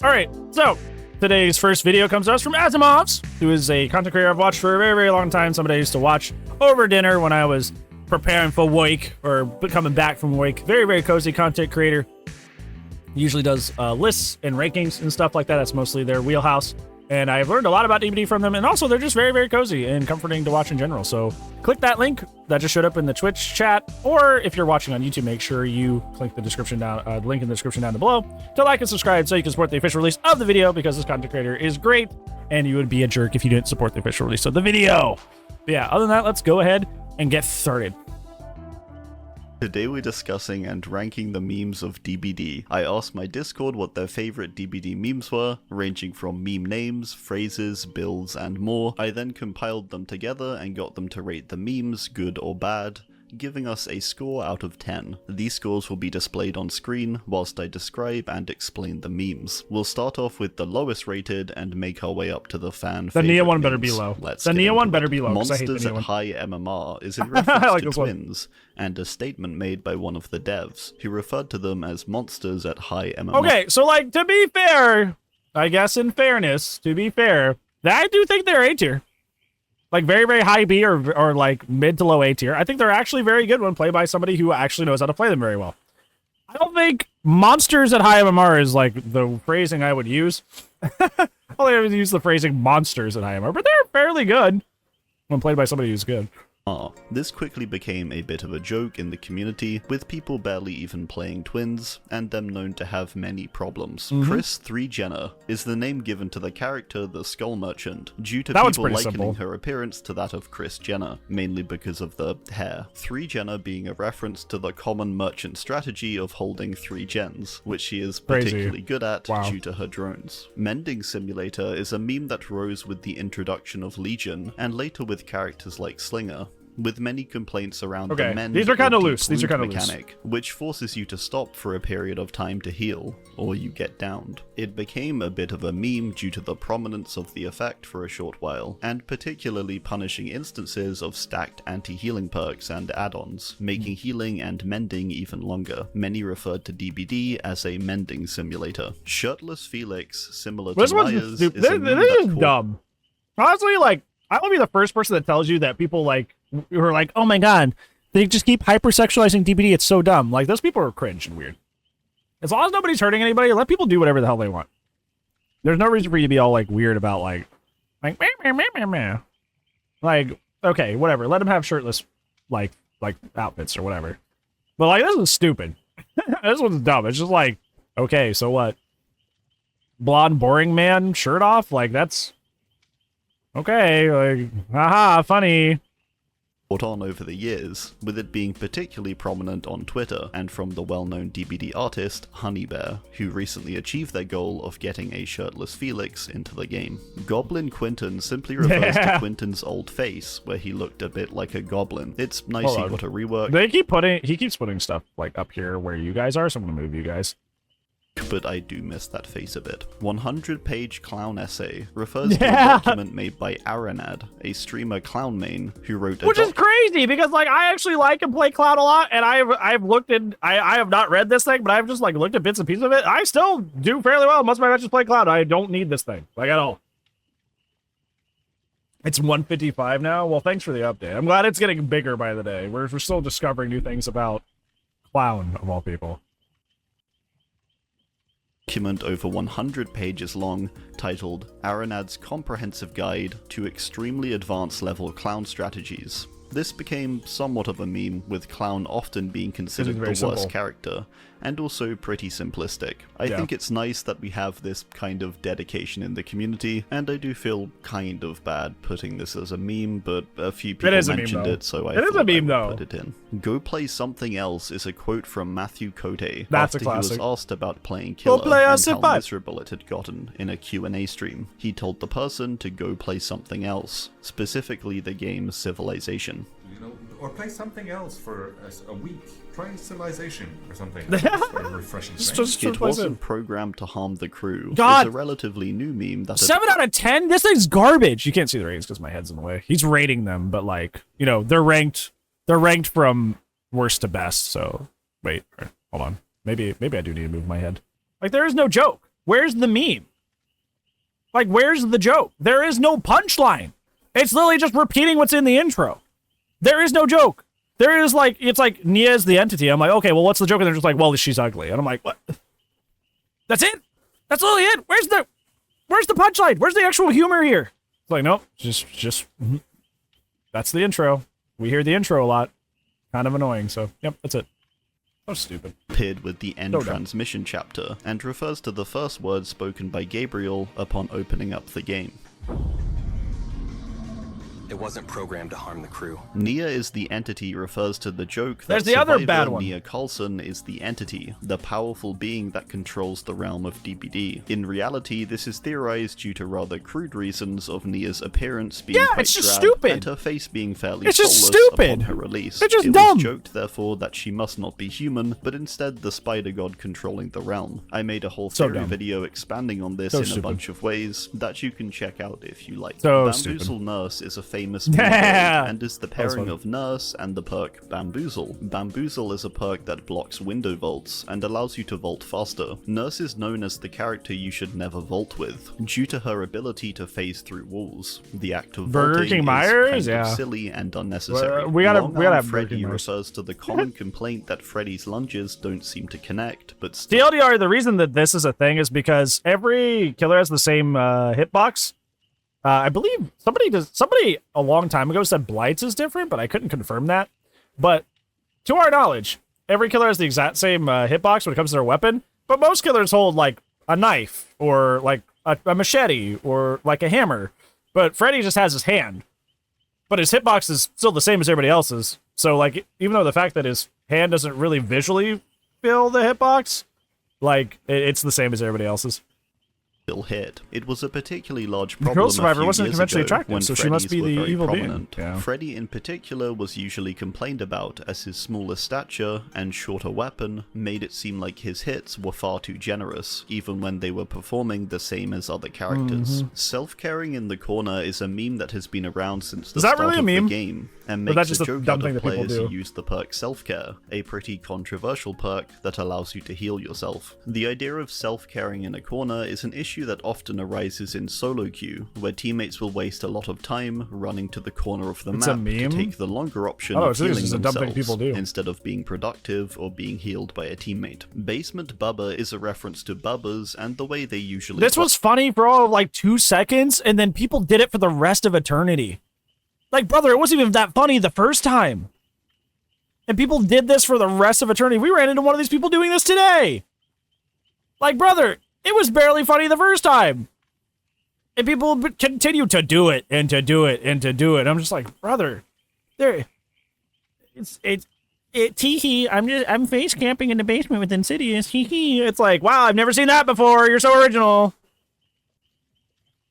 All right, so today's first video comes to us from Asimovs, who is a content creator I've watched for a very, very long time. Somebody I used to watch over dinner when I was preparing for work or coming back from work. Very, very cozy content creator. Usually does lists and rankings and stuff like that. That's mostly their wheelhouse. And I've learned a lot about DBD from them. And also, they're just very, very cozy and comforting to watch in general. So click that link that just showed up in the Twitch chat. Or if you're watching on YouTube, make sure you click the description down, link in the description down below to like and subscribe so you can support the official release of the video, because this content creator is great. And you would be a jerk if you didn't support the official release of the video. But yeah, other than that, let's go ahead and get started. Today we're discussing and ranking the memes of DBD. I asked my Discord what their favorite DBD memes were, ranging from meme names, phrases, builds, and more. I then compiled them together and got them to rate the memes, good or bad, giving us a score out of 10. These scores will be displayed on screen whilst I describe and explain the memes. We'll start off with the lowest rated and make our way up to the fan favorite. The Nia one better memes. be low. The Nia one better be low. Monsters at high MMR is in reference like to twins, and a statement made by one of the devs, who referred to them as monsters at high MMR. Okay, so like, to be fair, I guess in fairness, to be fair, I do think they're A tier. Like very, very high B or like mid to low A tier. I think they're actually very good when played by somebody who actually knows how to play them very well. I don't think monsters at high MMR is like the phrasing I would use. I would use the phrasing monsters at high MMR, but they're fairly good when played by somebody who's good. This quickly became a bit of a joke in the community, with people barely even playing twins, and them known to have many problems. Kris 3 Jenner is the name given to the character the Skull Merchant, due to people likening her appearance to that of Kris Jenner, mainly because of the hair. 3 Jenner being a reference to the common merchant strategy of holding 3 gens, which she is particularly good at due to her drones. Mending Simulator is a meme that rose with the introduction of Legion, and later with characters like Slinger, with many complaints around the mend these are kind of loose. These are kind of mechanic, which forces you to stop for a period of time to heal, or you get downed. It became a bit of a meme due to the prominence of the effect for a short while, and particularly punishing instances of stacked anti-healing perks and add-ons, making healing and mending even longer. Many referred to DBD as a mending simulator. Shirtless Felix, similar to Maya's, is a meme this is dumb. Honestly, like, I will be the first person that tells you that people like who are like, oh my god, they just keep hypersexualizing DBD. It's so dumb. Like, those people are cringe and weird. As long as nobody's hurting anybody, let people do whatever the hell they want. There's no reason for you to be all like weird about like, meh, meh, meh. Like, okay, whatever. Let them have shirtless like outfits or whatever. But like, this is stupid. This one's dumb. It's just like, okay, so what? Blonde, boring man, shirt off? Like, that's okay. Like, haha, funny. On over the years, with it being particularly prominent on Twitter and from the well-known DBD artist Honeybear, who recently achieved their goal of getting a shirtless Felix into the game. Goblin Quinton simply refers to Quinton's old face, where he looked a bit like a goblin. It's nice he got a rework. He keeps putting stuff like up here where you guys are, so I'm gonna move you guys. But I do miss that face a bit. 100-page clown essay refers to a document made by Aranad, a streamer clown main, who wrote Which is crazy, because like, I actually like and play clown a lot, and I've looked in, I have not read this thing, but I've just like looked at bits and pieces of it. I still do fairly well. Most of my matches play clown. I don't need this thing, like, at all. It's 155 now. Well, thanks for the update. I'm glad it's getting bigger by the day. We're still discovering new things about clown, of all people. Document over 100 pages long, titled Aranad's Comprehensive Guide to Extremely Advanced Level Clown Strategies. This became somewhat of a meme, with Clown often being considered the worst character, and also pretty simplistic. I think it's nice that we have this kind of dedication in the community, and I do feel kind of bad putting this as a meme, but a few people mentioned it, so I thought I would put it in. Go Play Something Else is a quote from Matthew Cote after he was asked about playing Killer and how miserable it had gotten in a Q&A stream. He told the person to go play something else, specifically the game Civilization. You know, or play something else for a week. Try Civilization or something. That's a refreshing thing. It wasn't programmed to harm the crew. It's a relatively new meme that 7 out of 10? This thing's garbage. You can't see the ratings because my head's in the way. He's rating them, but like, you know, they're ranked from worst to best. So wait, hold on. Maybe I do need to move my head. Like, there is no joke. Where's the meme? Like, where's the joke? There is no punchline. It's literally just repeating what's in the intro. There is no joke. There is like, it's like Nia is the entity. I'm like, okay, well, what's the joke? And they're just like, well, she's ugly. And I'm like, what? That's it? That's literally it? Where's the punchline? Where's the actual humor here? It's like, nope, just, that's the intro. We hear the intro a lot. Kind of annoying, so, yep, that's it. So stupid. Appeared with the end So dumb. transmission chapter, and refers to the first words spoken by Gabriel upon opening up the game. It wasn't programmed to harm the crew. Nia is the entity refers to the joke that There's the other survivor bad one. Nia Coulson is the entity, the powerful being that controls the realm of DBD. In reality, this is theorized due to rather crude reasons of Nia's appearance being quite it's just drab stupid. and her face being fairly It's just soulless stupid. upon her release. It's just it dumb. was joked, therefore, that she must not be human, but instead the spider god controlling the realm. I made a whole So theory dumb. video expanding on this So in stupid. a bunch of ways that you can check out if you like. So Bamboozle stupid. Nurse is a famous Yeah. and is the was pairing funny. of Nurse and the perk Bamboozle. Bamboozle is a perk that blocks window vaults and allows you to vault faster. Nurse is known as the character you should never vault with, due to her ability to phase through walls. The act of Burger vaulting King is Myers? kind Yeah. of silly and unnecessary. We gotta Long-arm have Burger Freddy King Myers. refers to the common complaint that Freddy's lunges don't seem to connect, but still TLDR, the reason that this is a thing is because every killer has the same hitbox. I believe somebody a long time ago said Blight's is different, but I couldn't confirm that. But to our knowledge, every killer has the exact same hitbox when it comes to their weapon, but most killers hold like a knife or like a machete or like a hammer. But Freddy just has his hand. But his hitbox is still the same as everybody else's. So like, even though the fact that his hand doesn't really visually fill the hitbox, like it's the same as everybody else's. hit. It was a particularly large The problem girl a survivor few wasn't years conventionally ago attractive, when so she must Freddies be were the very evil being. prominent. Yeah. Freddy in particular was usually complained about as his smaller stature and shorter weapon made it seem like his hits were far too generous, even when they were performing the same as other characters. Mm-hmm. Self-caring in the corner is a meme that has been around since the Is that start really a of meme? the game, and Or that's makes just a a joke dumb out thing of that people players who do? use the perk Self-Care, a pretty controversial perk that allows you to heal yourself. The idea of self-caring in a corner is an issue that often arises in solo queue, where teammates will waste a lot of time running to the corner of the It's a map to meme? take the longer option Oh, of so this healing is a dumb thing themselves, people do. instead of being productive or being healed by a teammate. Basement Bubba is a reference to Bubbas and the way they usually This was funny for all of like 2 seconds, and then people did it for the rest of eternity. Like, brother, it wasn't even that funny the first time. And people did this for the rest of eternity. We ran into one of these people doing this today. Like, brother, it was barely funny the first time. And people would continue to do it and to do it and to do it. I'm just like, brother, there, tee-hee, I'm face camping in the basement with Insidious, hee-hee. It's like, wow, I've never seen that before. You're so original.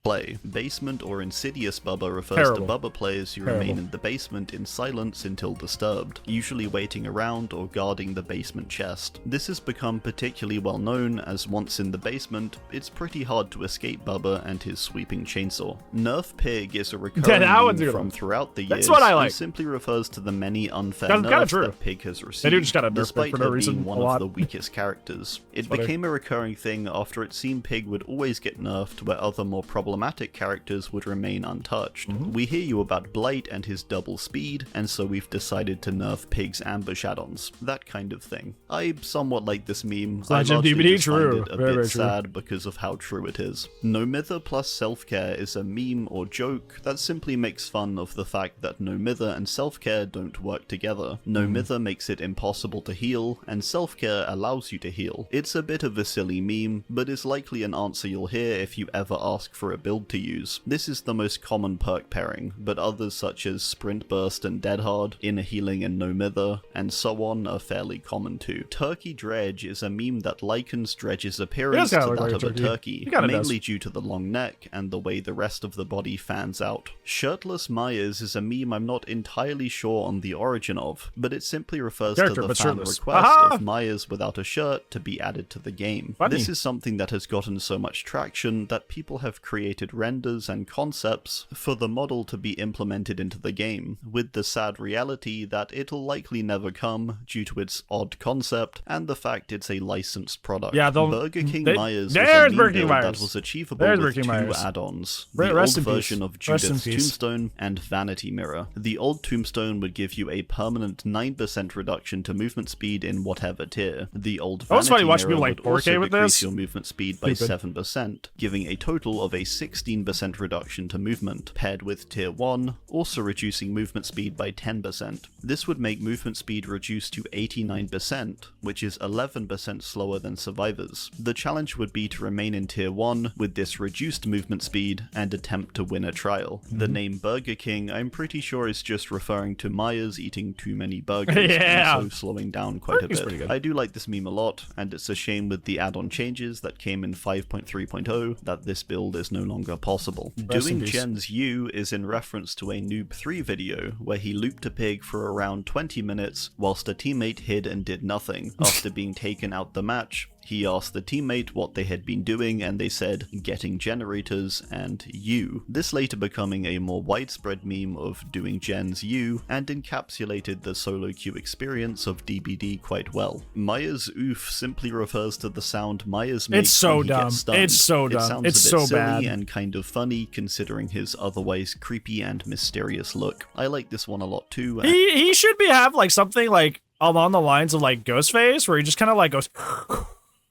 play. Basement or Insidious Bubba refers Terrible. to Bubba players who Terrible. remain in the basement in silence until disturbed, usually waiting around or guarding the basement chest. This has become particularly well known as once in the basement, it's pretty hard to escape Bubba and his sweeping chainsaw. Nerf Pig is a recurring that one's a meme good from one. throughout the That's years what I like. and simply refers to the many unfair That's kinda nerfs true. that Pig has received, They do just gotta nerf Pig despite for no her reason being one a of lot. the weakest characters. It funny. became a recurring thing after it seemed Pig would always get nerfed where other more problematic characters would remain untouched. Mm-hmm. We hear you about Blight and his double speed, and so we've decided to nerf Pig's ambush add-ons. That kind of thing. I somewhat like this meme. I Legend largely DVD, just true. find it a Very, bit very true. sad because of how true it is. No Mither plus self-care is a meme or joke that simply makes fun of the fact that No Mither and self-care don't work together. No Mither makes it impossible to heal, and self-care allows you to heal. It's a bit of a silly meme, but is likely an answer you'll hear if you ever ask for a build to use. This is the most common perk pairing, but others such as Sprint Burst and Dead Hard, Inner Healing and No Mither, and so on are fairly common too. Turkey Dredge is a meme that likens Dredge's appearance kinda to look that like of a a turkey. turkey, He kinda mainly does. due to the long neck and the way the rest of the body fans out. Shirtless Myers is a meme I'm not entirely sure on the origin of, but it simply refers Character, to the but fan shirtless. request Aha! of Myers without a shirt to be added to the game. Funny. This is something that has gotten so much traction that people have created created renders and concepts for the model to be implemented into the game, with the sad reality that it'll likely never come due to its odd concept and the fact it's a licensed product. Yeah, Burger King Myers was a meme build that was achievable with two add-ons, the old version of Judith's Tombstone and Vanity Mirror. The old Tombstone would give you a permanent 9% reduction to movement speed in whatever tier. The old Vanity Mirror would also decrease your movement speed by 7%, giving a total of a 16% reduction to movement, paired with Tier 1, also reducing movement speed by 10%. This would make movement speed reduced to 89%, which is 11% slower than Survivors. The challenge would be to remain in Tier 1 with this reduced movement speed and attempt to win a trial. The name Burger King, I'm pretty sure, is just referring to Myers eating too many burgers and so slowing down quite a bit. I do like this meme a lot, and it's a shame with the add-on changes that came in 5.3.0 that this build is no longer possible. Doing Jen's U is in reference to a Noob 3 video where he looped a pig for around 20 minutes whilst a teammate hid and did nothing. After being taken out the match, he asked the teammate what they had been doing, and they said, getting generators and U. This later becoming a more widespread meme of doing Jen's U, and encapsulated the solo queue experience of DBD quite well. Myers oof simply refers to the sound Myers makes when he gets stunned. It's so dumb. It sounds it's a bit so silly bad. and kind of funny considering his otherwise creepy and mysterious look. I like this one a lot too. He should have like something like along the lines of like Ghostface, where he just kind of like goes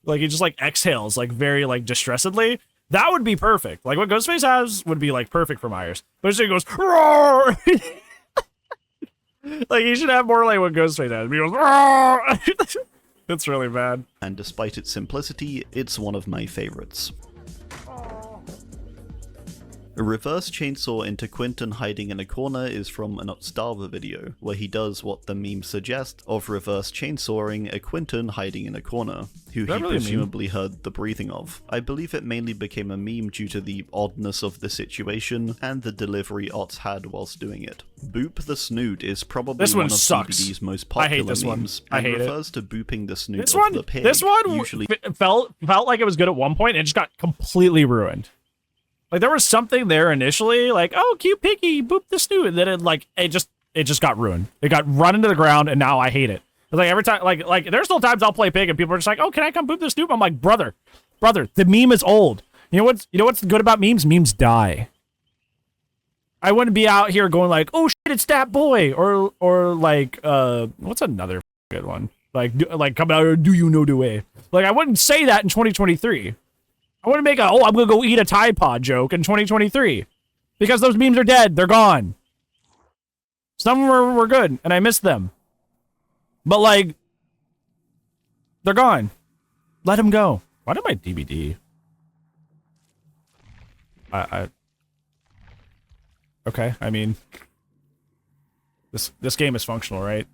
like he just like exhales like very like distressedly. That would be perfect. Like what Ghostface has would be like perfect for Myers. But he goes roar. Like he should have more like what Ghostface has. He goes roar. It's really bad. And despite its simplicity, it's one of my favorites. A reverse chainsaw into Quentin hiding in a corner is from an Otstava video, where he does what the meme suggests of reverse chainsawing a Quentin hiding in a corner, who he presumably heard the breathing of. I believe it mainly became a meme due to the oddness of the situation and the delivery Ots had whilst doing it. Boop the Snoot is probably one of DBD's most popular memes, and refers to booping the snoot of the pig. This one usually felt like it was good at one point and it just got completely ruined. Like there was something there initially, like, oh, cute piggy, boop the snoot, and then it just got ruined. It got run into the ground, and now I hate it. It's like every time, like there's still times I'll play pig, and people are just like, oh, can I come boop the snoot? I'm like, brother, the meme is old. You know what's good about memes? Memes die. I wouldn't be out here going like, oh shit, it's that boy, or like, what's another good one? Like come out, do you know the way? Like I wouldn't say that in 2023. I want to make I'm going to go eat a Tide Pod joke in 2023. Because those memes are dead. They're gone. Some of them were good, and I missed them. But, like, they're gone. Let them go. Why did my DBD? Okay, I mean... This game is functional, right?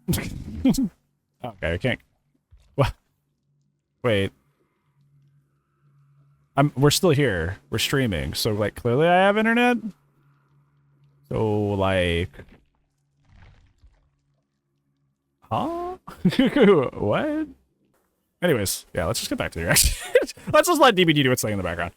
Okay, I can't... What? Wait. We're still here. We're streaming. So, like, clearly I have internet? So, like... Huh? What? Anyways, yeah, let's just get back to the reaction. Let's just let DBD do its thing in the background.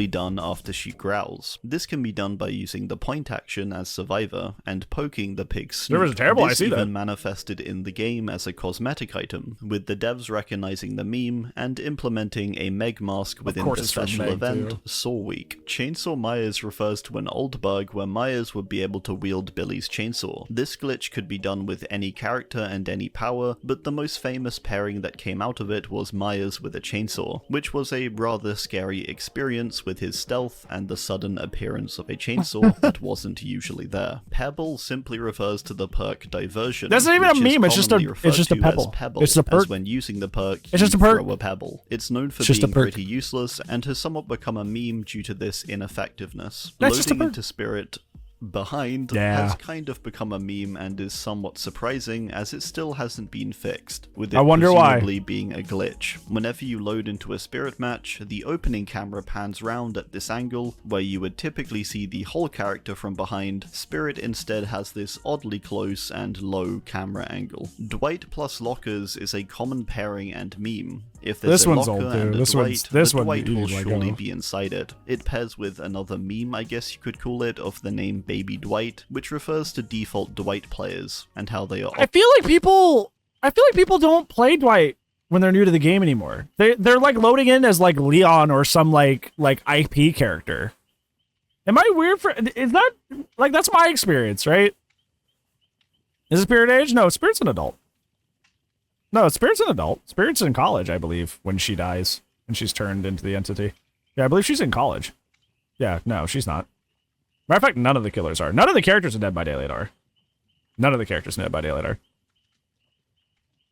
Done after she growls. This can be done by using the point action as Survivor and poking the pig's snoot. There was a terrible, this I see that. even manifested in the game as a cosmetic item, with the devs recognizing the meme and implementing a Meg mask within the special event, Saw Week. Chainsaw Myers refers to an old bug where Myers would be able to wield Billy's chainsaw. This glitch could be done with any character and any power, but the most famous pairing that came out of it was Myers with a chainsaw, which was a rather scary experience with his stealth and the sudden appearance of a chainsaw that wasn't usually there. Pebble simply refers to the perk Diversion. That's not even a meme, it's just a pebble. It's a perk. As when using the perk, it's just a perk. Throw a pebble. It's known for being pretty useless and has somewhat become a meme due to this ineffectiveness. Loading into Spirit Behind has kind of become a meme and is somewhat surprising as it still hasn't been fixed, with it I wonder presumably why. being a glitch. Whenever you load into a spirit match, the opening camera pans round at this angle, where you would typically see the whole character from behind. Spirit instead has this oddly close and low camera angle. Dwight plus lockers is a common pairing and meme. If there's This a one's locker old, too. and a This Dwight, one's- this the one Dwight you will need to let surely go. be inside it. It pairs with another meme, I guess you could call it, of the name Baby Dwight, which refers to default Dwight players and how they are. I feel like people don't play Dwight when they're new to the game anymore. They're like loading in as like Leon or some like IP character. Am I weird for? Is that like that's my experience, right? Is it Spirit age? No, Spirit's an adult. No, Spirit's an adult. Spirit's in college, I believe, when she dies and she's turned into the entity. Yeah, I believe she's in college. Yeah, no, she's not. Matter of fact, none of the killers are. None of the characters in Dead by Daylight are. None of the characters in Dead by Daylight are.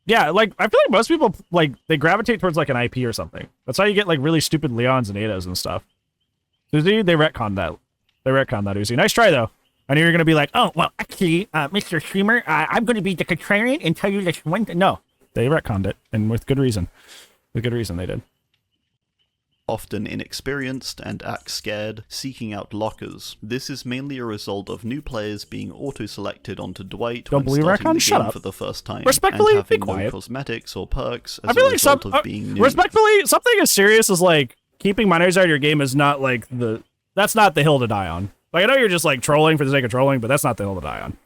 Yeah, like, I feel like most people, like, they gravitate towards, like, an IP or something. That's how you get, like, really stupid Leons and Adas and stuff. Uzi, they retconned that. They retconned that, Uzi. Nice try, though. I knew you were going to be like, oh, well, actually, Mr. Streamer, I'm going to be the contrarian and tell you this one thing. No, they retconned it, and with good reason. With good reason they did. Often inexperienced and act scared, seeking out lockers. This is mainly a result of new players being auto-selected onto Dwight Don't when believe starting Recon? the Shut game up. for the first time, Respectfully, and having be no quiet. cosmetics or perks I as feel a like some, result of being new. respectfully, something as serious as, like, keeping minors out of your game is not, like, that's not the hill to die on. Like, I know you're just, like, trolling for the sake of trolling, but that's not the hill to die on.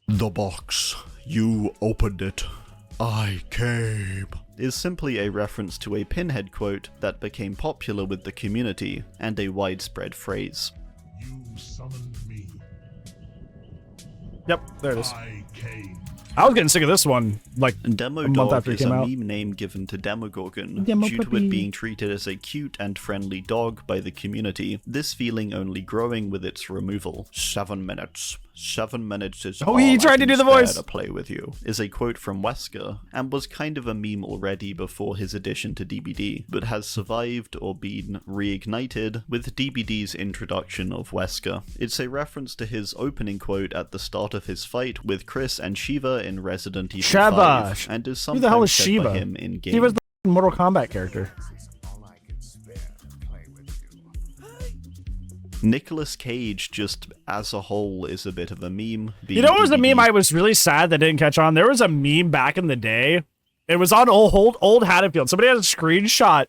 The box. You opened it. I came. Is simply a reference to a Pinhead quote that became popular with the community, and a widespread phrase. You summoned me. Yep, there it is. I came. I was getting sick of this one, like, a month Demodog after it is came a out. meme name given to Demogorgon, Demo due to puppy. it being treated as a cute and friendly dog by the community, this feeling only growing with its removal. 7 minutes. 7 minutes is Oh, all he I tried to can do the spare voice. to play with you, is a quote from Wesker, and was kind of a meme already before his addition to DBD, but has survived or been reignited with DBD's introduction of Wesker. It's a reference to his opening quote at the start of his fight with Chris and Shiva in Resident Evil Shiva. 5, and is Who the hell is sometimes said Shiva? by him in game. He was the Mortal Kombat character. Nicolas Cage, just as a whole, is a bit of a meme. You know what was a meme I was really sad that didn't catch on? There was a meme back in the day. It was on old Haddonfield. Somebody had a screenshot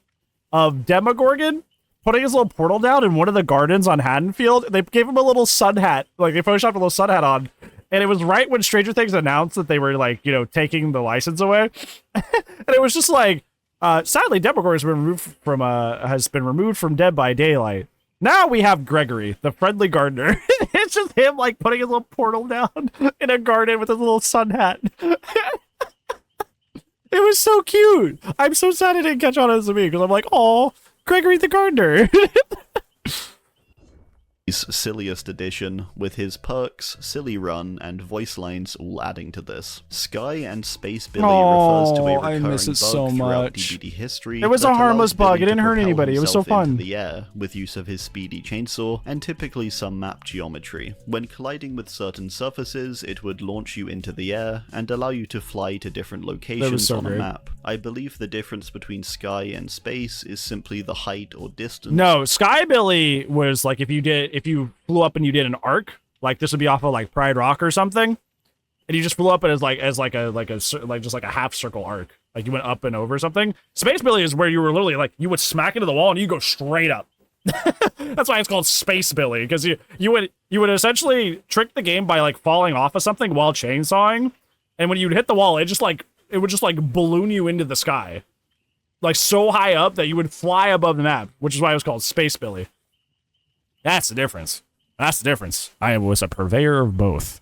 of Demogorgon putting his little portal down in one of the gardens on Haddonfield. They gave him a little sun hat. Like, they photoshopped a little sun hat on. And it was right when Stranger Things announced that they were, like, you know, taking the license away. And it was just like, sadly, Demogorgon has been removed from Dead by Daylight. Now we have Gregory, the friendly gardener. It's just him, like, putting his little portal down in a garden with his little sun hat. It was so cute. I'm so sad it didn't catch on as a me because I'm like, oh, Gregory the gardener. His silliest edition, with his perks, silly run, and voice lines all adding to this. Sky and Space Billy refers to a I recurring miss it bug so throughout much. DBD history. It was that a harmless allows Billy bug. It to didn't hurt propel anybody. It was so himself into fun. the air with use of his speedy chainsaw and typically some map geometry. When colliding with certain surfaces, it would launch you into the air and allow you to fly to different locations so on great. a map. I believe the difference between Sky and Space is simply the height or distance. No, Sky Billy was like if you flew up and you did an arc, like this would be off of like Pride Rock or something, and you just flew up it as like a half circle arc, like you went up and over something. Space Billy is where you were literally like you would smack into the wall and you go straight up. That's why it's called Space Billy, because you would essentially trick the game by like falling off of something while chainsawing, and when you'd hit the wall, it would just like balloon you into the sky, like so high up that you would fly above the map, which is why it was called Space Billy. That's the difference. That's the difference. I was a purveyor of both.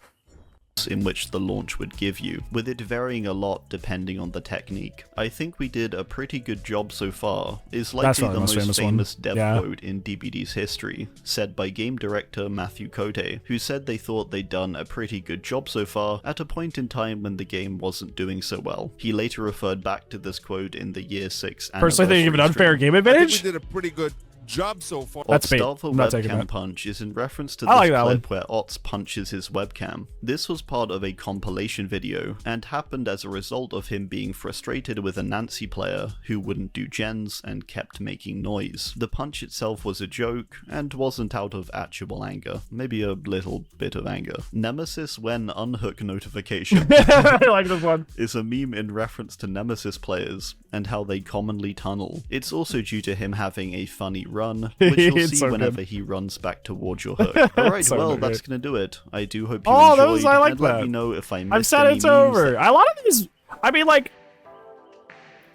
In which the launch would give you, with it varying a lot depending on the technique. I think we did a pretty good job so far, is likely probably the the most most famous famous one. dev Yeah. quote in DBD's history, said by game director Matthew Cote, who said they thought they'd done a pretty good job so far at a point in time when the game wasn't doing so well. He later referred back to this quote in the Year 6 Personally, think you give an unfair game I think we advantage. did a pretty good job so far. That's bait. Start for I'm not taking webcam that. punch is in reference to I like this that clip where Ots punches his webcam. This was part of a compilation video, and happened as a result of him being frustrated with a Nancy player who wouldn't do gens and kept making noise. The punch itself was a joke, and wasn't out of actual anger. Maybe a little bit of anger. Nemesis when unhook notification I like this one. is a meme in reference to Nemesis players and how they commonly tunnel. It's also due to him having a funny run, which you'll It's see so whenever good. he runs back towards your hook. Alright, So well, good. that's gonna do it. I do hope you Oh, enjoyed, those- I like and let that. me know if I missed I've said any it's memes over. that- A lot of these, I mean, like,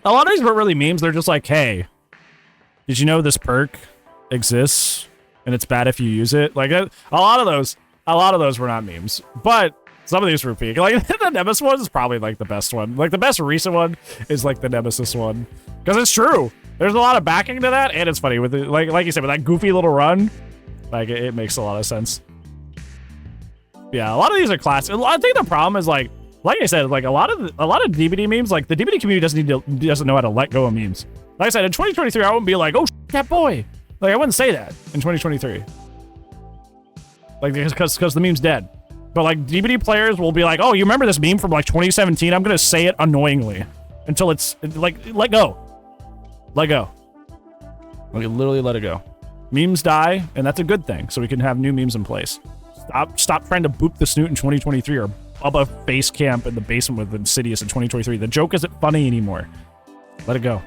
a lot of these weren't really memes. They're just like, hey, did you know this perk exists and it's bad if you use it? Like, a lot of those were not memes, but some of these were peak. Like, the Nemesis one is probably like the best one. Like, the best recent one is like the Nemesis one because it's true. There's a lot of backing to that, and it's funny with it, like you said, with that goofy little run. Like, it makes a lot of sense. Yeah, a lot of these are classic. I think the problem is like I said, like a lot of DBD memes, like the DBD community doesn't know how to let go of memes. Like I said, in 2023, I wouldn't be like, oh, that boy. Like, I wouldn't say that in 2023. Like, because the meme's dead. But like DBD players will be like, oh, you remember this meme from like 2017? I'm gonna say it annoyingly until it's like, let go. Let go. Like, literally let it go. Memes die, and that's a good thing, so we can have new memes in place. Stop trying to boop the snoot in 2023 or Bubba face camp in the basement with Insidious in 2023. The joke isn't funny anymore. Let it go.